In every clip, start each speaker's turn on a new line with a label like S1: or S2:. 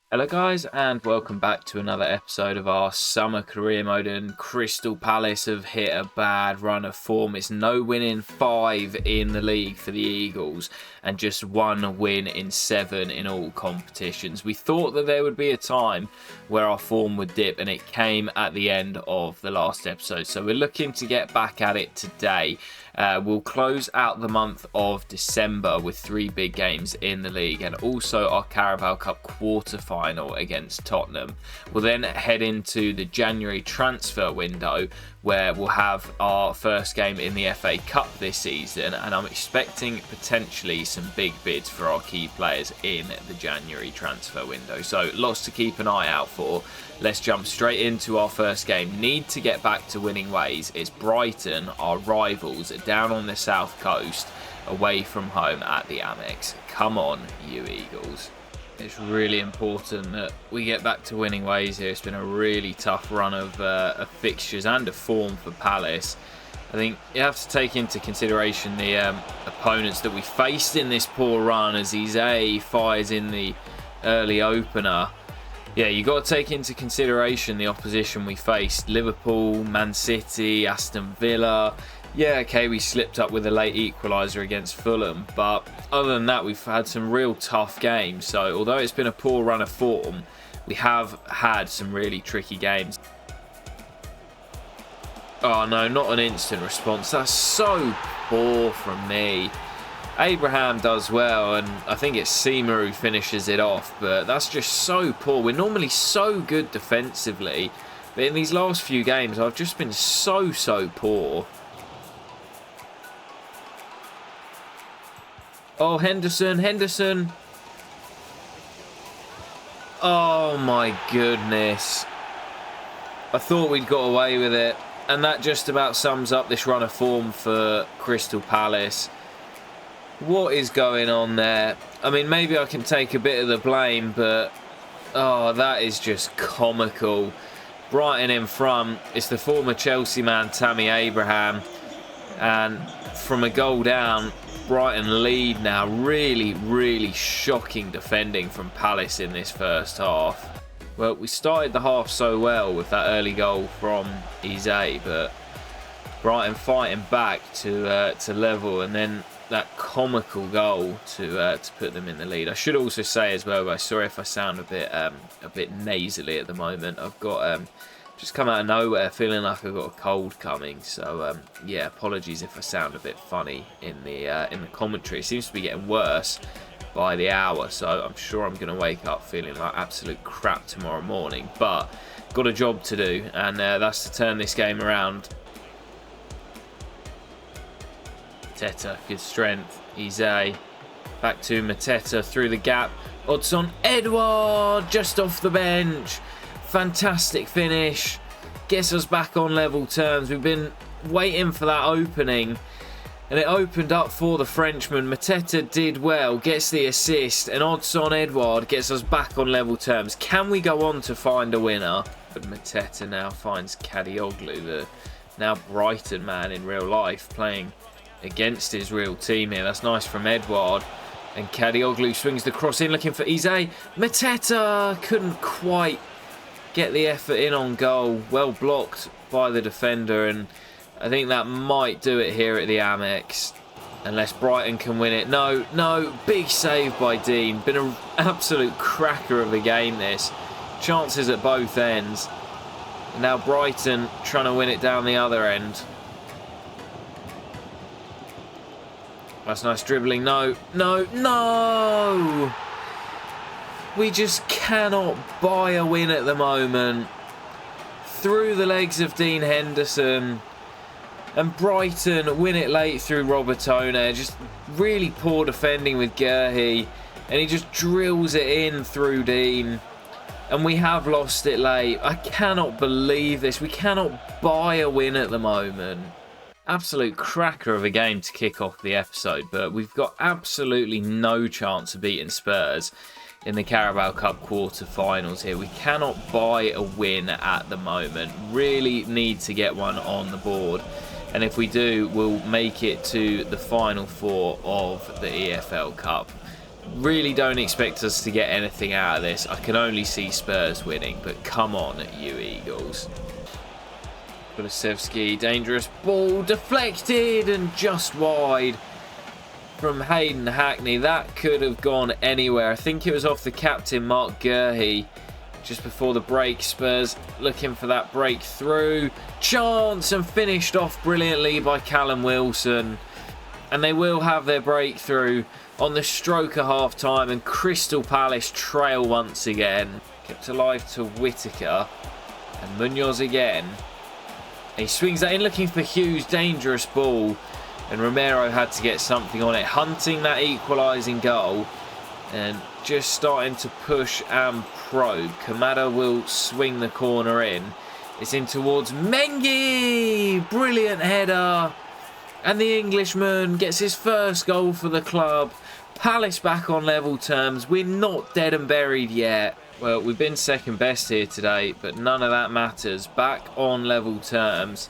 S1: Hello guys and welcome back to another episode of our summer career mode. And Crystal Palace have hit a bad run of form. It's no win in 5 in the league for the Eagles and just 1 win in 7 in all competitions. We thought that there would be a time where our form would dip, and it came at the end of the last episode. So we're looking to get back at it today. We'll close out the month of December with 3 big games in the league and also our Carabao Cup quarter-final against Tottenham. We'll then head into the January transfer window where we'll have our first game in the FA Cup this season, and I'm expecting potentially some big bids for our key players in the January transfer window. So lots to keep an eye out for. Let's jump straight into our first game. Need to get back to winning ways. It's Brighton, our rivals, down on the south coast, away from home at the Amex. Come on, you Eagles. It's really important that we get back to winning ways here. It's been a really tough run of fixtures and of form for Palace. I think you have to take into consideration the opponents that we faced in this poor run, as Eze fires in the early opener. Yeah, you got to take into consideration the opposition we faced. Liverpool, Man City, Aston Villa. Yeah, okay, we slipped up with a late equaliser against Fulham, but other than that, we've had some real tough games. So although it's been a poor run of form, we have had some really tricky games. Oh no, not an instant response. That's so poor from me. Abraham does well, and I think it's Seema who finishes it off, but that's just so poor. We're normally so good defensively, but in these last few games, I've just been so poor. Oh, Henderson. Oh my goodness. I thought we'd got away with it. And that just about sums up this run of form for Crystal Palace. What is going on there? I mean, maybe I can take a bit of the blame, but oh, that is just comical. Brighton in front. It's the former Chelsea man, Tammy Abraham. And from a goal down, Brighton lead now. Really shocking defending from Palace in this first half. Well, we started the half so well with that early goal from Eze, but Brighton fighting back to level, and then that comical goal to put them in the lead. I should also say as well, guys, sorry if I sound a bit nasally at the moment. I've got just come out of nowhere feeling like I've got a cold coming, so yeah, apologies if I sound a bit funny in the commentary. It seems to be getting worse by the hour, so I'm sure I'm going to wake up feeling like absolute crap tomorrow morning, but got a job to do, and that's to turn this game around. Mateta, good strength. Eze, back to Mateta through the gap. Odsonne Edouard just off the bench. Fantastic finish. Gets us back on level terms. We've been waiting for that opening, and it opened up for the Frenchman. Mateta did well, gets the assist, and Odsonne Edouard gets us back on level terms. Can we go on to find a winner? But Mateta now finds Kadioglu, the now Brighton man in real life, playing against his real team here. That's nice from Edouard. And Kadioglu swings the cross in, looking for Eze. Mateta couldn't quite get the effort in on goal. Well blocked by the defender, and I think that might do it here at the Amex, unless Brighton can win it. No, big save by Dean. Been an absolute cracker of a game this. Chances at both ends. And now Brighton trying to win it down the other end. That's nice dribbling. No. We just cannot buy a win at the moment. Through the legs of Dean Henderson. And Brighton win it late through Robertone. Just really poor defending with Guehi. And he just drills it in through Dean. And we have lost it late. I cannot believe this. We cannot buy a win at the moment. Absolute cracker of a game to kick off the episode. But we've got absolutely no chance of beating Spurs in the Carabao Cup quarter-finals here. We cannot buy a win at the moment. Really need to get one on the board. And if we do, we'll make it to the final four of the EFL Cup. Really don't expect us to get anything out of this. I can only see Spurs winning, but come on, you Eagles. Kulusevski, dangerous ball, deflected and just wide from Hayden Hackney. That could have gone anywhere. I think it was off the captain, Mark Gurhey, just before the break. Spurs looking for that breakthrough. Chance, and finished off brilliantly by Callum Wilson. And they will have their breakthrough on the stroke of half-time, and Crystal Palace trail once again. Kept alive to Whittaker, and Munoz again. And he swings that in looking for Hughes, dangerous ball, and Romero had to get something on it, hunting that equalising goal, and just starting to push and probe. Kamada will swing the corner in. It's in towards Mengi, brilliant header. And the Englishman gets his first goal for the club. Palace back on level terms. We're not dead and buried yet. Well, we've been second best here today, but none of that matters. Back on level terms.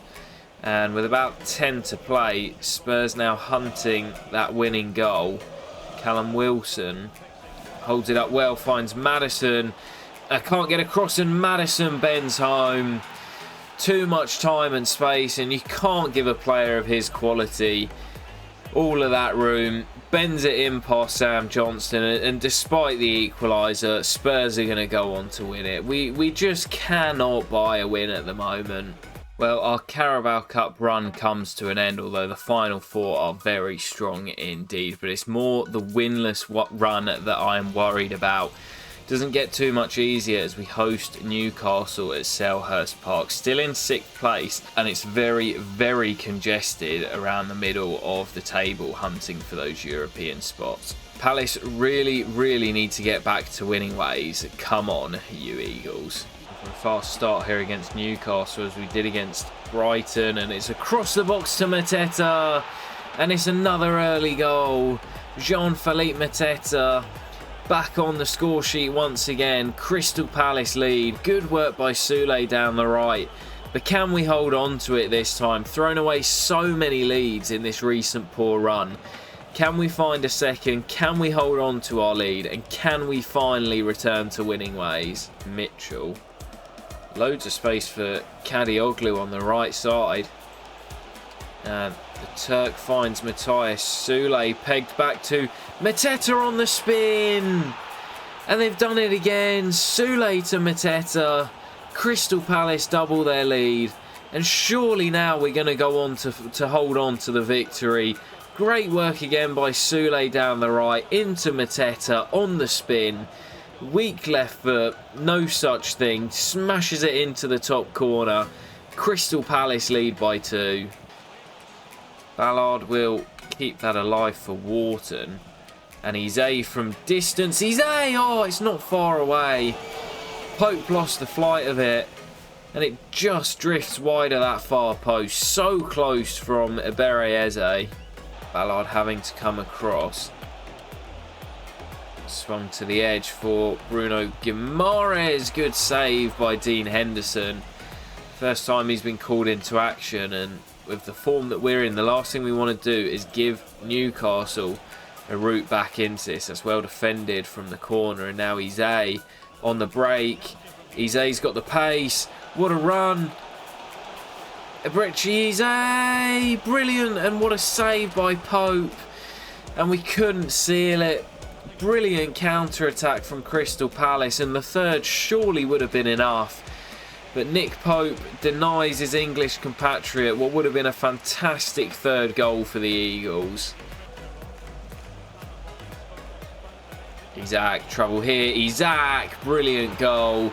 S1: And with about 10 to play, Spurs now hunting that winning goal. Callum Wilson holds it up well, finds Maddison. Can't get across, and Maddison bends home. Too much time and space, and you can't give a player of his quality all of that room. Bends it in past Sam Johnston, and despite the equaliser, Spurs are going to go on to win it. We just cannot buy a win at the moment. Well, our Carabao Cup run comes to an end, although the final four are very strong indeed. But it's more the winless run that I am worried about. Doesn't get too much easier as we host Newcastle at Selhurst Park, still in 6th place, and it's very, very congested around the middle of the table, hunting for those European spots. Palace really, really need to get back to winning ways. Come on, you Eagles. For a fast start here against Newcastle, as we did against Brighton, and it's across the box to Mateta, and it's another early goal. Jean-Philippe Mateta back on the score sheet once again. Crystal Palace lead. Good work by Soulé down the right. But can we hold on to it this time? Thrown away so many leads in this recent poor run. Can we find a second? Can we hold on to our lead? And can we finally return to winning ways? Mitchell. Loads of space for Kadioglu on the right side. And the Turk finds Matthias Soulé, pegged back to Mateta on the spin. And they've done it again. Soulé to Mateta. Crystal Palace double their lead. And surely now we're going to go on to hold on to the victory. Great work again by Soulé down the right. Into Mateta on the spin. Weak left foot. No such thing. Smashes it into the top corner. Crystal Palace lead by 2. Ballard will keep that alive for Wharton. And Eze from distance. Eze! Oh, it's not far away. Pope lost the flight of it. And it just drifts wide of that far post. So close from Ebere Eze. Ballard having to come across. Swung to the edge for Bruno Guimaraes. Good save by Dean Henderson. First time he's been called into action, and with the form that we're in, the last thing we want to do is give Newcastle a route back into this. That's well defended from the corner, and now Eze on the break. Eze's got the pace. What a run. Ebrechi Eze, brilliant, and what a save by Pope. And we couldn't seal it. Brilliant counter-attack from Crystal Palace, and the third surely would have been enough. But Nick Pope denies his English compatriot what would have been a fantastic third goal for the Eagles. Isaac, trouble here. Isaac, brilliant goal.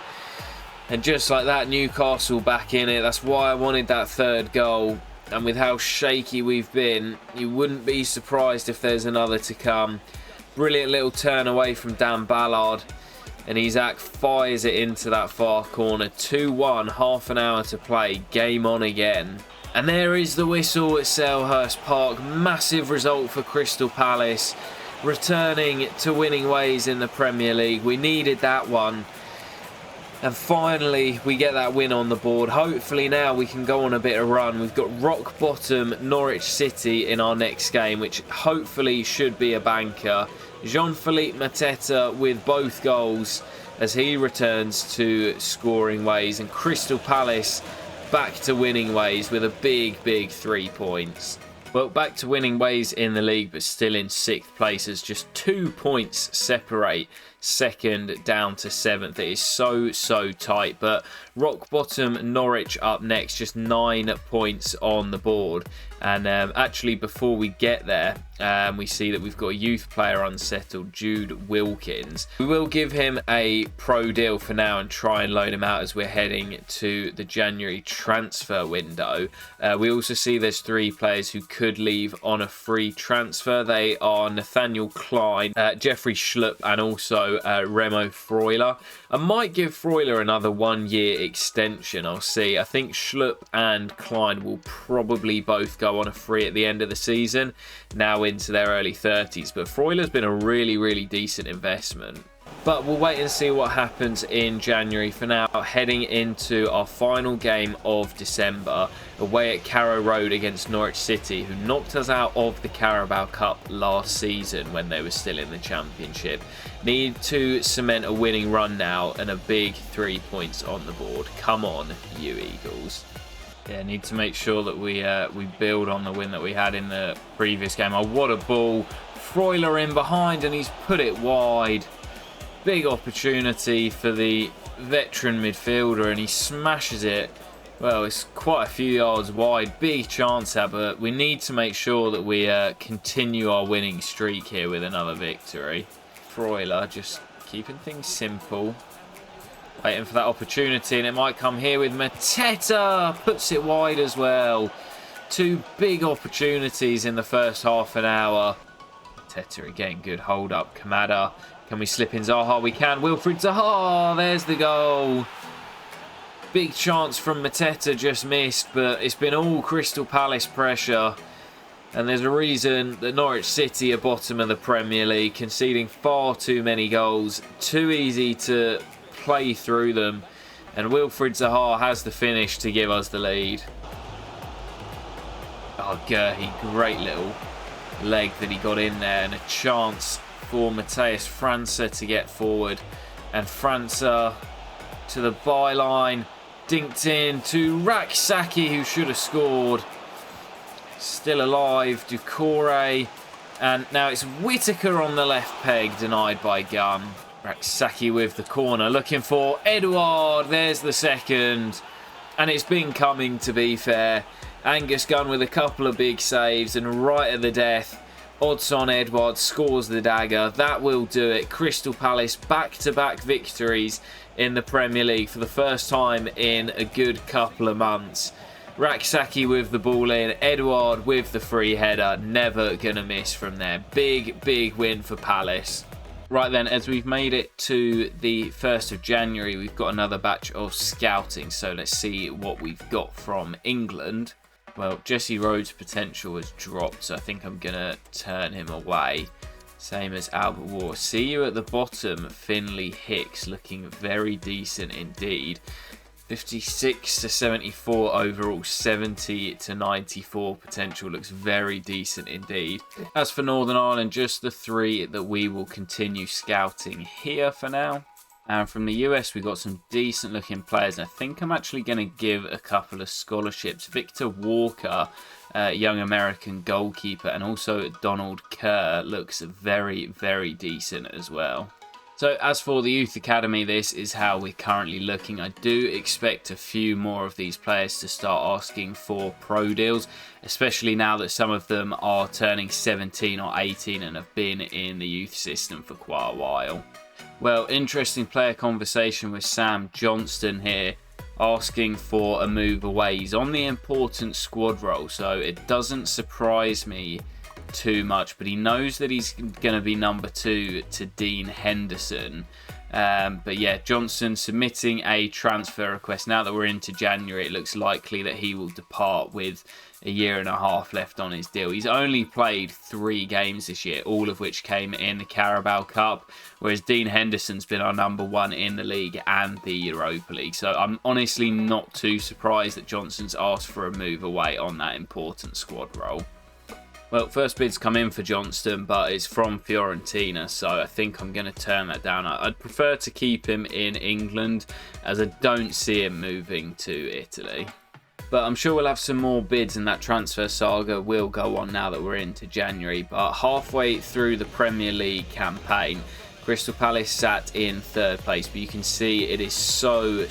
S1: And just like that, Newcastle back in it. That's why I wanted that third goal. And with how shaky we've been, you wouldn't be surprised if there's another to come. Brilliant little turn away from Dan Ballard. And Isaac fires it into that far corner. 2-1, half an hour to play. Game on again. And there is the whistle at Selhurst Park. Massive result for Crystal Palace. Returning to winning ways in the Premier League. We needed that one. And finally, we get that win on the board. Hopefully now we can go on a bit of run. We've got rock bottom Norwich City in our next game, which hopefully should be a banker. Jean-Philippe Mateta with both goals as he returns to scoring ways. And Crystal Palace back to winning ways with a big 3 points. Well, back to winning ways in the league, but still in 6th place as just 2 points separate 2nd down to 7th. It is so tight, but rock bottom Norwich up next, just 9 points on the board. And actually, before we get there, we see that we've got a youth player unsettled, Jude Wilkins. We will give him a pro deal for now and try and loan him out as we're heading to the January transfer window. We also see there's 3 players who could leave on a free transfer. They are Nathaniel Klein, Jeffrey Schlupp, and also Remo Freuler. I might give Freuler another 1-year extension. I'll see. I think Schlupp and Klein will probably both go on a free at the end of the season, now into their early 30s. But Freuler's been a really decent investment. But we'll wait and see what happens in January. For now, heading into our final game of December, away at Carrow Road against Norwich City, who knocked us out of the Carabao Cup last season when they were still in the Championship. Need to cement a winning run now and a big 3 points on the board. Come on, you Eagles. Yeah, need to make sure that we build on the win that we had in the previous game. Oh, what a ball. Freuler in behind and he's put it wide. Big opportunity for the veteran midfielder and he smashes it. Well, it's quite a few yards wide. Big chance there, but we need to make sure that we continue our winning streak here with another victory. Freuler just keeping things simple. Waiting for that opportunity, and it might come here with Mateta. Puts it wide as well. 2 big opportunities in the first half an hour. Mateta again, good hold up. Kamada, can we slip in Zaha? We can. Wilfried Zaha, there's the goal. Big chance from Mateta, just missed, but it's been all Crystal Palace pressure. And there's a reason that Norwich City are bottom of the Premier League, conceding far too many goals. Too easy to play through them, and Wilfried Zaha has the finish to give us the lead. Oh, Gerhi, great little leg that he got in there, and a chance for Matheus França to get forward, and França to the byline, dinked in to Rak-Sakyi, who should have scored. Still alive, Doucouré, and now it's Whittaker on the left peg, denied by Gunn. Rak-Sakyi with the corner, looking for Edouard. There's the second. And it's been coming, to be fair. Angus Gunn with a couple of big saves. And right at the death, Odsonne Edouard scores the dagger. That will do it. Crystal Palace back-to-back victories in the Premier League for the first time in a good couple of months. Rak-Sakyi with the ball in. Edouard with the free header. Never going to miss from there. Big win for Palace. Right then, as we've made it to the 1st of January, we've got another batch of scouting. So let's see what we've got from England. Well, Jesse Rhodes' potential has dropped, so I think I'm going to turn him away. Same as Albert Ward. See you at the bottom, Finley Hicks, looking very decent indeed. 56 to 74 overall, 70 to 94 potential, looks very decent indeed. As for Northern Ireland, just the 3 that we will continue scouting here for now. And from the US, we've got some decent looking players. I think I'm actually going to give a couple of scholarships. Victor Walker, young American goalkeeper, and also Donald Kerr looks very decent as well. So as for the Youth Academy, this is how we're currently looking. I do expect a few more of these players to start asking for pro deals, especially now that some of them are turning 17 or 18 and have been in the youth system for quite a while. Well, interesting player conversation with Sam Johnston here, asking for a move away. He's on the important squad role, so it doesn't surprise me too much, but he knows that he's going to be number 2 to Dean Henderson. But yeah, Johnson submitting a transfer request. Now that we're into January, it looks likely that he will depart with a year and a half left on his deal. He's only played 3 games this year, all of which came in the Carabao Cup, whereas Dean Henderson's been our #1 in the league and the Europa League. So I'm honestly not too surprised that Johnson's asked for a move away on that important squad role. Well, first bid's come in for Johnston, but it's from Fiorentina, so I think I'm going to turn that down. I'd prefer to keep him in England, as I don't see him moving to Italy. But I'm sure we'll have some more bids, and that transfer saga will go on now that we're into January. But halfway through the Premier League campaign, Crystal Palace sat in 3rd place, but you can see it is so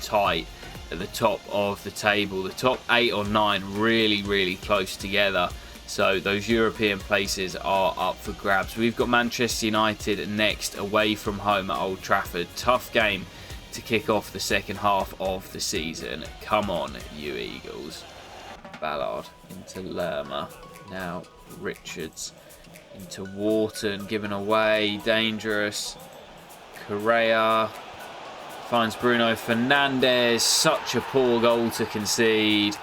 S1: tight at the top of the table. The top 8 or 9 really close together. So those European places are up for grabs. We've got Manchester United next, away from home at Old Trafford. Tough game to kick off the second half of the season. Come on, you Eagles. Ballard into Lerma. Now Richards into Wharton. Given away. Dangerous. Correa finds Bruno Fernandes. Such a poor goal to concede.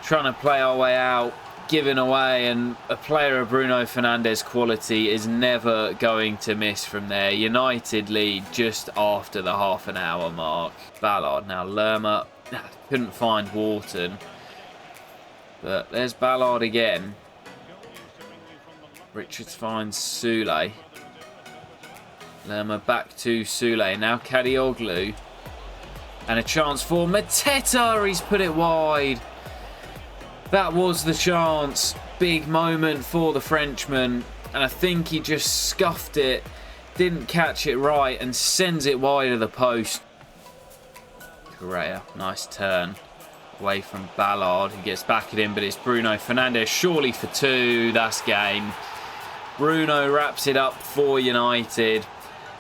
S1: Trying to play our way out. Given away, and a player of Bruno Fernandes' quality is never going to miss from there. United lead just after the half an hour mark. Ballard now. Lerma couldn't find Wharton, but there's Ballard again. Richards finds Sule. Lerma back to Sule. Now Kadioglu, and a chance for Mateta. He's put it wide. That was the chance. Big moment for the Frenchman. And I think he just scuffed it. Didn't catch it right and sends it wide of the post. Correa, nice turn. Away from Ballard, who gets back at him. But it's Bruno Fernandes, surely for 2. That's game. Bruno wraps it up for United.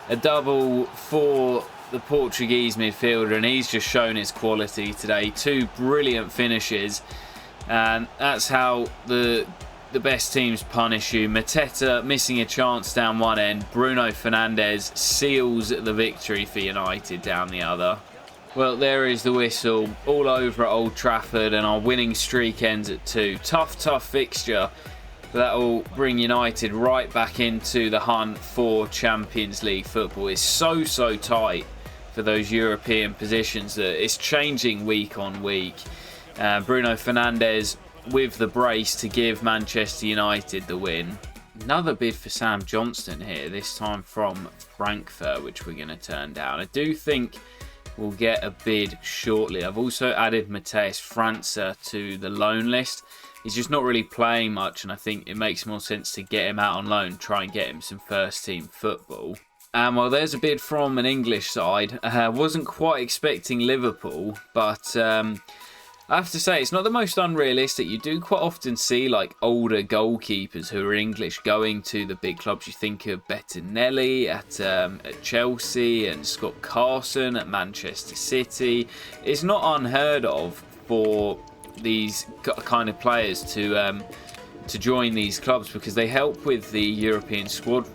S1: A double for the Portuguese midfielder. And he's just shown his quality today. 2 brilliant finishes. And that's how the best teams punish you. Mateta missing a chance down one end. Bruno Fernandes seals the victory for United down the other. Well, there is the whistle. All over at Old Trafford, and our winning streak ends at 2. Tough fixture. But that will bring United right back into the hunt for Champions League football. It's so tight for those European positions that it's changing week on week. Bruno Fernandes with the brace to give Manchester United the win. Another bid for Sam Johnston here, this time from Frankfurt, which we're going to turn down. I do think we'll get a bid shortly. I've also added Matheus França to the loan list. He's just not really playing much, and I think it makes more sense to get him out on loan, try and get him some first team football. Well, there's a bid from an English side. Wasn't quite expecting Liverpool, but I have to say, it's not the most unrealistic. You do quite often see like older goalkeepers who are English going to the big clubs. You think of Bettinelli at Chelsea and Scott Carson at Manchester City. It's not unheard of for these kind of players to join these clubs because they help with the European squad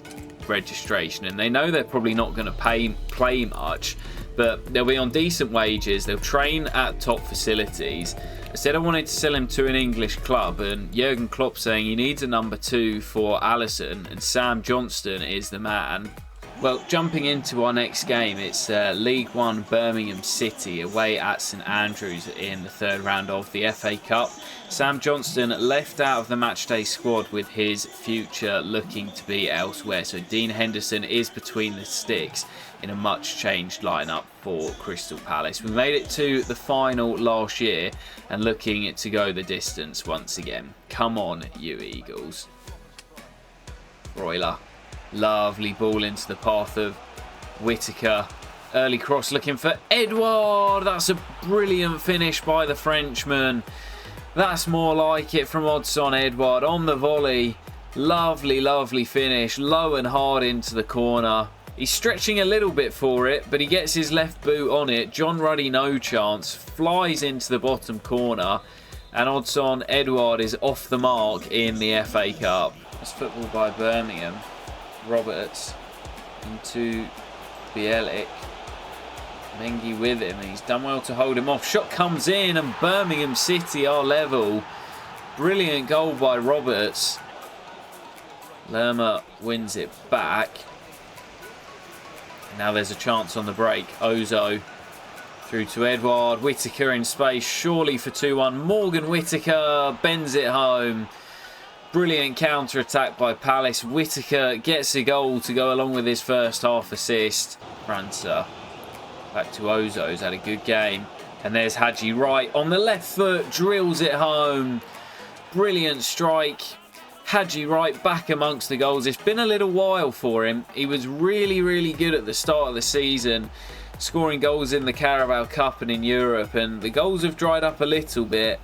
S1: registration, and they know they're probably not going to play much. But they'll be on decent wages. They'll train at top facilities. Instead, I wanted to sell him to an English club, and Jurgen Klopp saying he needs a number 2 for Alisson, and Sam Johnston is the man. Well, jumping into our next game, it's League One Birmingham City away at St Andrews in the 3rd round of the FA Cup. Sam Johnston left out of the matchday squad with his future looking to be elsewhere. So Dean Henderson is between the sticks in a much changed lineup for Crystal Palace. We made it to the final last year and looking to go the distance once again. Come on, you Eagles. Broiler. Lovely ball into the path of Whittaker. Early cross looking for Edouard. That's a brilliant finish by the Frenchman. That's more like it from Odsonne Edouard on the volley. Lovely finish. Low and hard into the corner. He's stretching a little bit for it, but he gets his left boot on it. John Ruddy, no chance. Flies into the bottom corner. And Odsonne Edouard is off the mark in the FA Cup. It's football by Birmingham. Roberts into Bielik. Mengi with him. He's done well to hold him off. Shot comes in and Birmingham City are level. Brilliant goal by Roberts. Lerma wins it back. Now there's a chance on the break. Ozo through to Edouard. Whittaker in space. Surely for 2-1. Morgan Whittaker bends it home. Brilliant counter-attack by Palace. Whittaker gets a goal to go along with his first half assist. França back to Ozo. He's had a good game. And there's Haji Wright on the left foot. Drills it home. Brilliant strike. Haji Wright back amongst the goals. It's been a little while for him. He was really, really good at the start of the season, scoring goals in the Carabao Cup and in Europe, and the goals have dried up a little bit.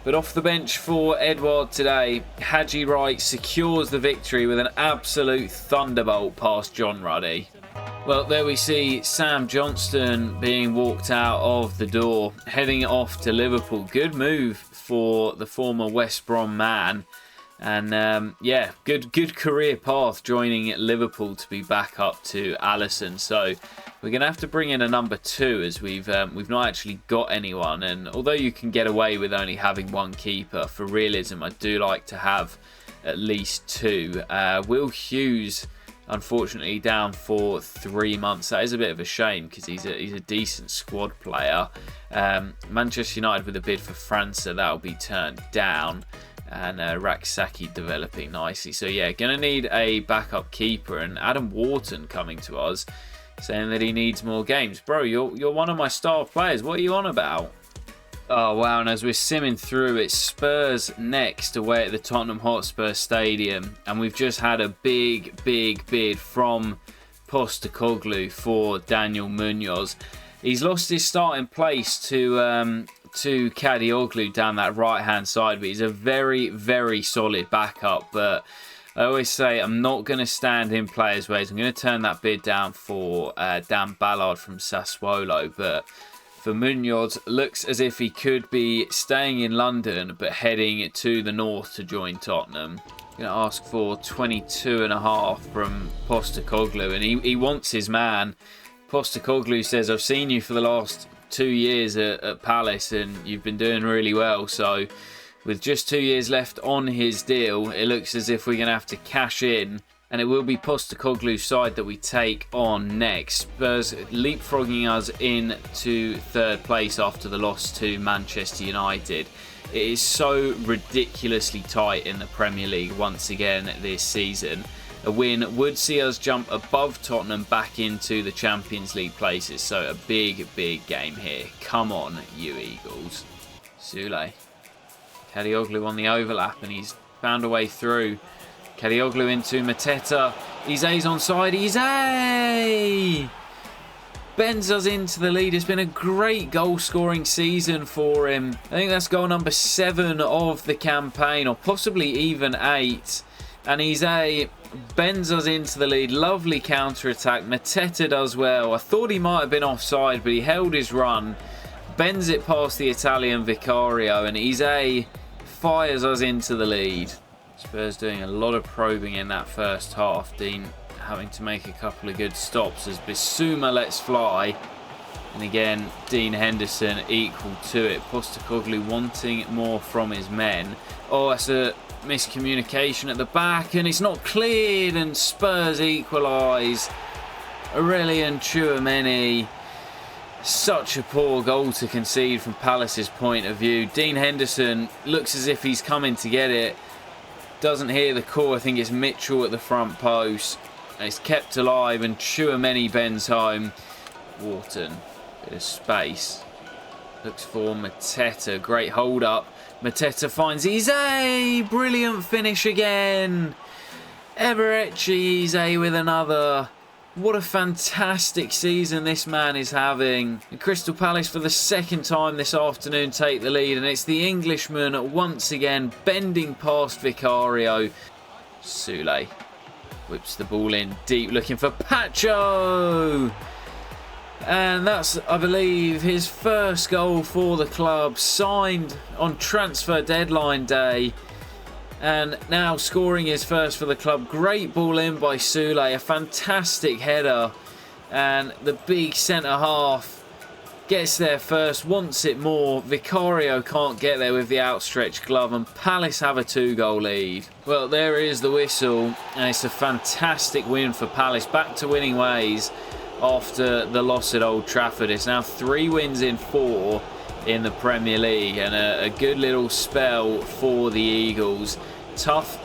S1: But off the bench for Edouard today, Haji Wright secures the victory with an absolute thunderbolt past John Ruddy. Well, there we see Sam Johnston being walked out of the door, heading off to Liverpool. Good move for the former West Brom man. And yeah, good career path joining Liverpool to be back up to Alisson. So we're going to have to bring in a number 2 as we've not actually got anyone. And although you can get away with only having one keeper, for realism, I do like to have at least 2. Will Hughes, unfortunately, down for 3 months. That is a bit of a shame because he's a decent squad player. Manchester United with a bid for França, that'll be turned down. And Raksaki developing nicely. So yeah, going to need a backup keeper. And Adam Wharton coming to us saying that he needs more games. Bro, you're one of my star players. What are you on about? Oh, wow. And as we're simming through, it's Spurs next away at the Tottenham Hotspur Stadium. And we've just had a big bid from Postecoglou for Daniel Munoz. He's lost his starting place to Kadioglu down that right-hand side, but he's a very, very solid backup. But I always say I'm not going to stand in players' ways. I'm going to turn that bid down for Dan Ballard from Sassuolo. But for Munoz, looks as if he could be staying in London, but heading to the north to join Tottenham. Going to ask for 22.5 from Postecoglou, and he wants his man. Postecoglou says, I've seen you for the last 2 years at Palace and you've been doing really well. So with just 2 years left on his deal, it looks as if we're going to have to cash in. And it will be Postecoglou's side that we take on next. Spurs leapfrogging us into 3rd place after the loss to Manchester United. It is so ridiculously tight in the Premier League once again this season. A win would see us jump above Tottenham back into the Champions League places. So a big game here. Come on, you Eagles. Sule. Kadioglu on the overlap and he's found a way through. Kadioglu into Mateta. Ize's onside. Ize! Bends us into the lead. It's been a great goal-scoring season for him. I think that's goal number 7 of the campaign, or possibly even 8. And Ize bends us into the lead. Lovely counter-attack. Mateta does well. I thought he might have been offside, but he held his run. Bends it past the Italian Vicario, and Ize fires us into the lead. Spurs doing a lot of probing in that first half. Dean having to make a couple of good stops as Bissouma lets fly. And again, Dean Henderson equal to it. Postecoglou wanting more from his men. Oh, that's a miscommunication at the back and it's not cleared and Spurs equalise. Aurelian Tchouameni. Such a poor goal to concede from Palace's point of view. Dean Henderson looks as if he's coming to get it. Doesn't hear the call. I think it's Mitchell at the front post. And it's kept alive and Tchouameni bends home. Wharton, bit of space. Looks for Mateta. Great hold up. Mateta finds Ize. Brilliant finish again. Eberechi Ize with another. What a fantastic season this man is having. And Crystal Palace for the 2nd time this afternoon take the lead. And it's the Englishman once again bending past Vicario. Sule whips the ball in deep looking for Pacho. And that's, I believe, his first goal for the club. Signed on transfer deadline day. And now scoring his first for the club. Great ball in by Sule. A fantastic header. And the big centre-half gets there first, wants it more. Vicario can't get there with the outstretched glove, and Palace have a 2-goal lead. Well, there is the whistle, and it's a fantastic win for Palace. Back to winning ways after the loss at Old Trafford. It's now 3 wins in 4 in the Premier League, and a good little spell for the Eagles. Tough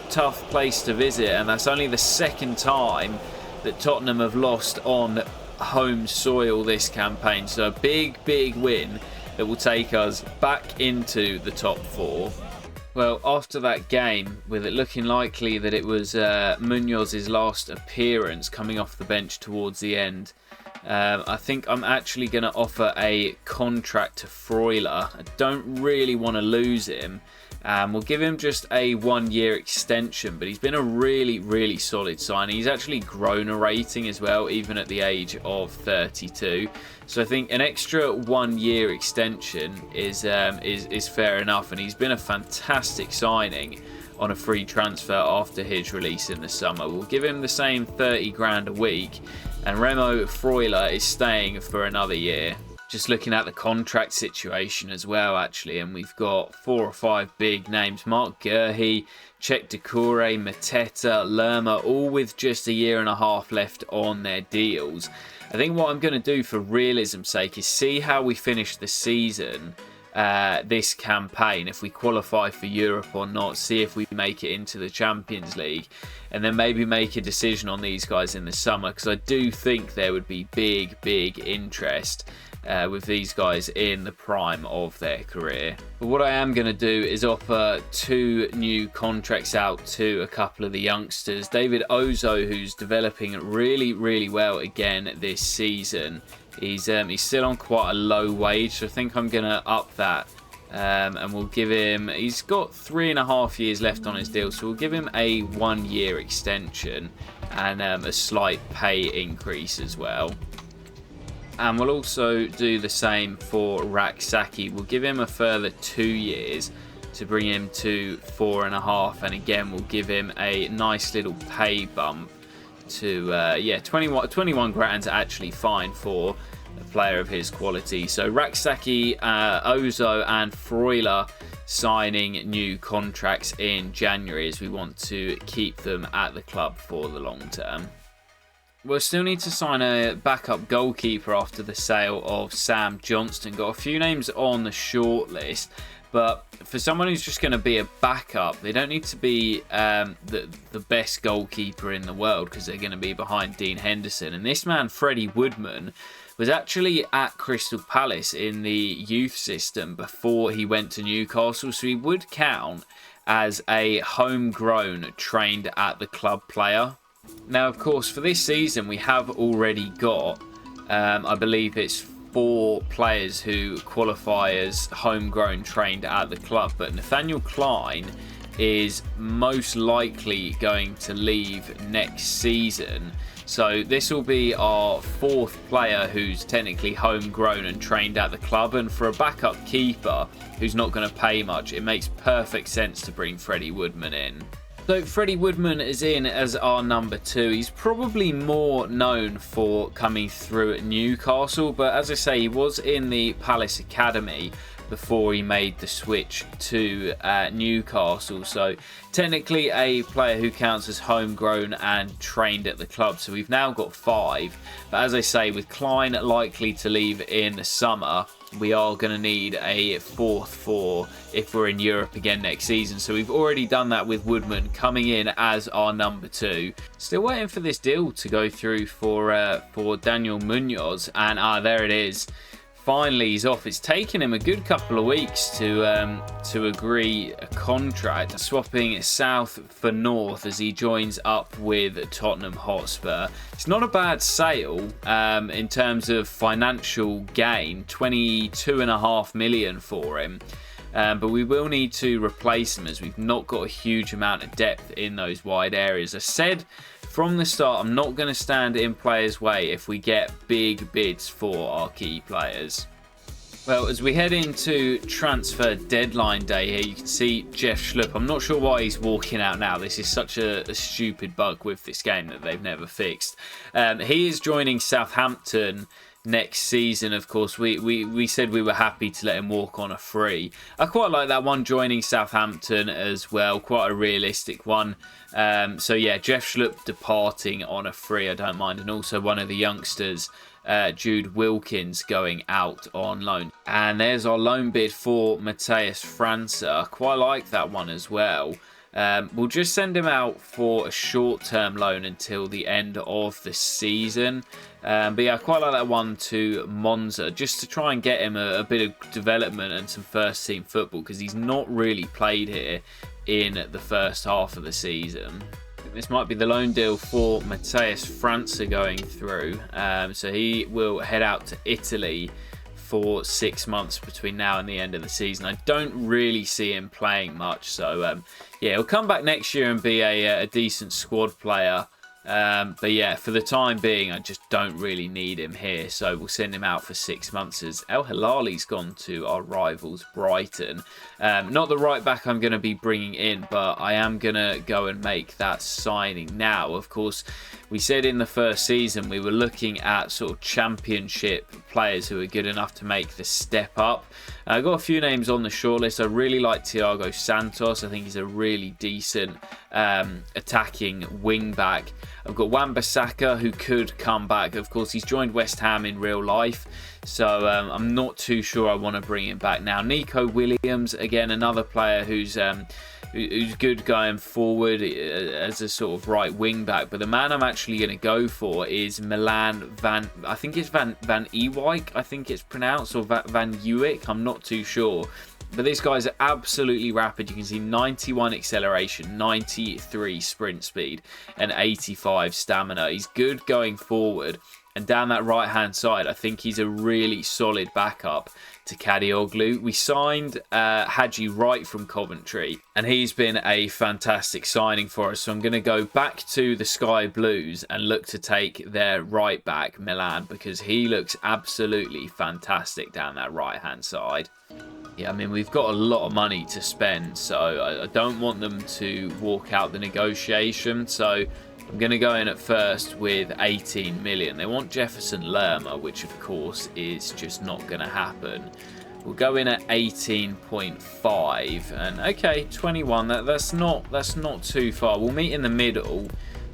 S1: place to visit, and that's only the 2nd time that Tottenham have lost on home soil this campaign. So a big win that will take us back into the top 4. Well, after that game, with it looking likely that it was Munoz's last appearance coming off the bench towards the end, I think I'm actually going to offer a contract to Freuler. I don't really want to lose him. We'll give him just a 1-year extension, but he's been a really solid signing. He's actually grown a rating as well, even at the age of 32. So I think an extra 1-year extension is fair enough, and he's been a fantastic signing on a free transfer after his release in the summer. We'll give him the same 30 grand a week, and Remo Freuler is staying for another year. Just looking at the contract situation as well, actually, and we've got 4 or 5 big names. Mark Guehi, Cheick Doucouré, Mateta, Lerma, all with just a year and a half left on their deals. I think what I'm going to do for realism's sake is see how we finish the season, this campaign, if we qualify for Europe or not, see if we make it into the Champions League, and then maybe make a decision on these guys in the summer, because I do think there would be big interest with these guys in the prime of their career. But what I am going to do is offer 2 new contracts out to a couple of the youngsters. David Ozo, who's developing really well again this season. He's still on quite a low wage, so I think I'm going to up that. And we'll give him, he's got 3.5 years left on his deal, so we'll give him a 1-year extension and a slight pay increase as well. And we'll also do the same for Rak-Sakyi. We'll give him a further 2 years to bring him to 4.5, and again we'll give him a nice little pay bump to 21 grand's actually fine for a player of his quality. So Rak-Sakyi, Ozo and Freuler signing new contracts in January, as we want to keep them at the club for the long term. We'll still need to sign a backup goalkeeper after the sale of Sam Johnston. Got a few names on the short list, but for someone who's just going to be a backup, they don't need to be the best goalkeeper in the world, because they're going to be behind Dean Henderson. And this man, Freddie Woodman, was actually at Crystal Palace in the youth system before he went to Newcastle, so he would count as a homegrown trained at the club player. Now, of course, for this season, we have already got, I believe it's 4 players who qualify as homegrown trained at the club. But Nathaniel Klein is most likely going to leave next season. So this will be our 4th player who's technically homegrown and trained at the club. And for a backup keeper who's not going to pay much, it makes perfect sense to bring Freddie Woodman in. So Freddie Woodman is in as our number 2. He's probably more known for coming through at Newcastle, but as I say, he was in the Palace Academy before he made the switch to Newcastle. So technically a player who counts as homegrown and trained at the club. So we've now got 5. But as I say, with Klein likely to leave in the summer, we are going to need a 4th for if we're in Europe again next season. So we've already done that with Woodman coming in as our number 2. Still waiting for this deal to go through for Daniel Munoz, and there it is. Finally, he's off. It's taken him a good couple of weeks to agree a contract, swapping south for north as he joins up with Tottenham Hotspur. It's not a bad sale in terms of financial gain, 22.5 million for him. But we will need to replace him, as we've not got a huge amount of depth in those wide areas. I said from the start, I'm not going to stand in players' way if we get big bids for our key players. Well, as we head into transfer deadline day here, you can see Jeff Schlupp. I'm not sure why he's walking out now. This is such a stupid bug with this game that they've never fixed. He is joining Southampton next season. Of course, we said we were happy to let him walk on a free. I quite like that one, joining Southampton as well. Quite a realistic one. So yeah, Jeff Schlupp departing on a free, I don't mind. And also one of the youngsters, Jude Wilkins, going out on loan. And there's our loan bid for Matheus França. Quite like that one as well. We'll just send him out for a short-term loan until the end of the season. But yeah, I quite like that one to Monza, just to try and get him a bit of development and some first-team football, because he's not really played here in the first half of the season. This might be the loan deal for Matheus França going through. So he will head out to Italy for 6 months between now and the end of the season. I don't really see him playing much. So yeah, he'll come back next year and be a decent squad player. But yeah, for the time being, I just don't really need him here. So we'll send him out for 6 months, as El Hilali's gone to our rivals, Brighton. Not the right back I'm going to be bringing in, but I am going to go and make that signing now. Of course, we said in the first season we were looking at sort of championship players who are good enough to make the step up. I've got a few names on the shortlist. I really like Thiago Santos. I think he's a really decent attacking wing back. I've got Wan-Bissaka, who could come back. Of course, he's joined West Ham in real life, so I'm not too sure I want to bring him back now. Nico Williams, again, another player who's good going forward as a sort of right wing back. But the man I'm actually going to go for is Milan Van... I think it's Van Ewijk, I think it's pronounced, or Van Ewijk. I'm not too sure. But this guy's absolutely rapid. You can see 91 acceleration, 93 sprint speed, and 85 stamina. He's good going forward. And down that right-hand side, I think he's a really solid backup to Kadioglu. We signed Haji Wright from Coventry, and he's been a fantastic signing for us. So I'm going to go back to the Sky Blues and look to take their right back, Milan, because he looks absolutely fantastic down that right-hand side. Yeah, I mean, we've got a lot of money to spend, so I don't want them to walk out the negotiation. So I'm going to go in at first with 18 million. They want Jefferson Lerma, which of course is just not going to happen. We'll go in at 18.5, and okay, 21. That's not too far. We'll meet in the middle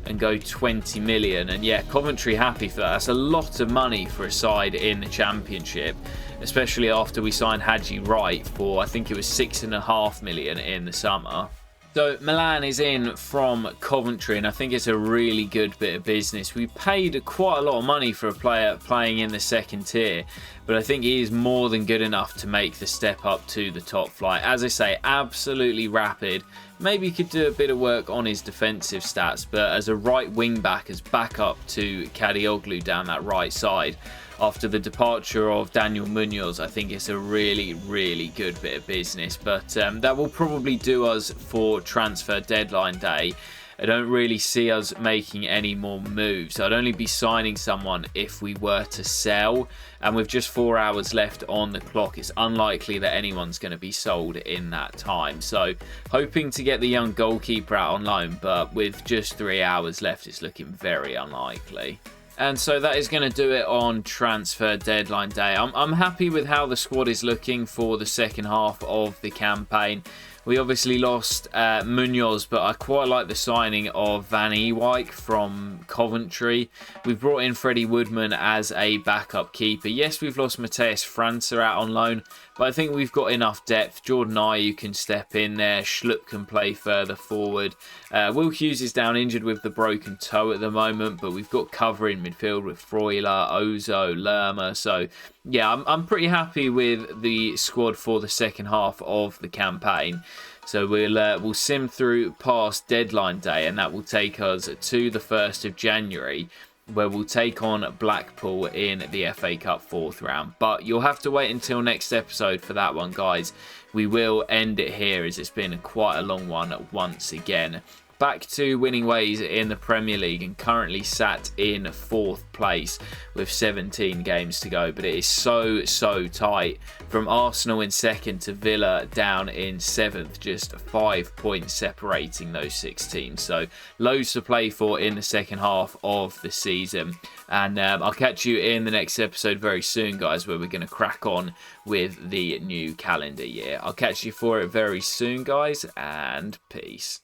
S1: and go 20 million. And yeah, Coventry happy for that. That's a lot of money for a side in the Championship, especially after we signed Haji Wright for, I think it was 6.5 million in the summer. So Milan is in from Coventry, and I think it's a really good bit of business. We paid quite a lot of money for a player playing in the second tier, but I think he is more than good enough to make the step up to the top flight. As I say, absolutely rapid. Maybe he could do a bit of work on his defensive stats, but as a right wing back, as backup to Kadioglu down that right side, after the departure of Daniel Munoz, I think it's a really, really good bit of business. But that will probably do us for transfer deadline day. I don't really see us making any more moves. I'd only be signing someone if we were to sell. And with just 4 hours left on the clock, it's unlikely that anyone's going to be sold in that time. So hoping to get the young goalkeeper out on loan, but with just 3 hours left, it's looking very unlikely. And so that is going to do it on transfer deadline day. I'm happy with how the squad is looking for the second half of the campaign. We obviously lost Munoz, but I quite like the signing of Van Ewijk from Coventry. We've brought in Freddie Woodman as a backup keeper. Yes, we've lost Matheus França out on loan, but I think we've got enough depth. Jordan Ayew can step in there. Schlupp can play further forward. Will Hughes is down injured with the broken toe at the moment, but we've got cover in midfield with Freuler, Ozo, Lerma. So yeah, I'm pretty happy with the squad for the second half of the campaign. So we'll sim through past deadline day, and that will take us to the 1st of January, where we'll take on Blackpool in the FA Cup 4th round. But you'll have to wait until next episode for that one, guys. We will end it here, as it's been quite a long one once again. back to winning ways in the Premier League and currently sat in 4th place with 17 games to go. But it is so tight. From Arsenal in 2nd to Villa down in 7th, just 5 points separating those 6 teams. So loads to play for in the second half of the season. And I'll catch you in the next episode very soon, guys, where we're going to crack on with the new calendar year. I'll catch you for it very soon, guys, and peace.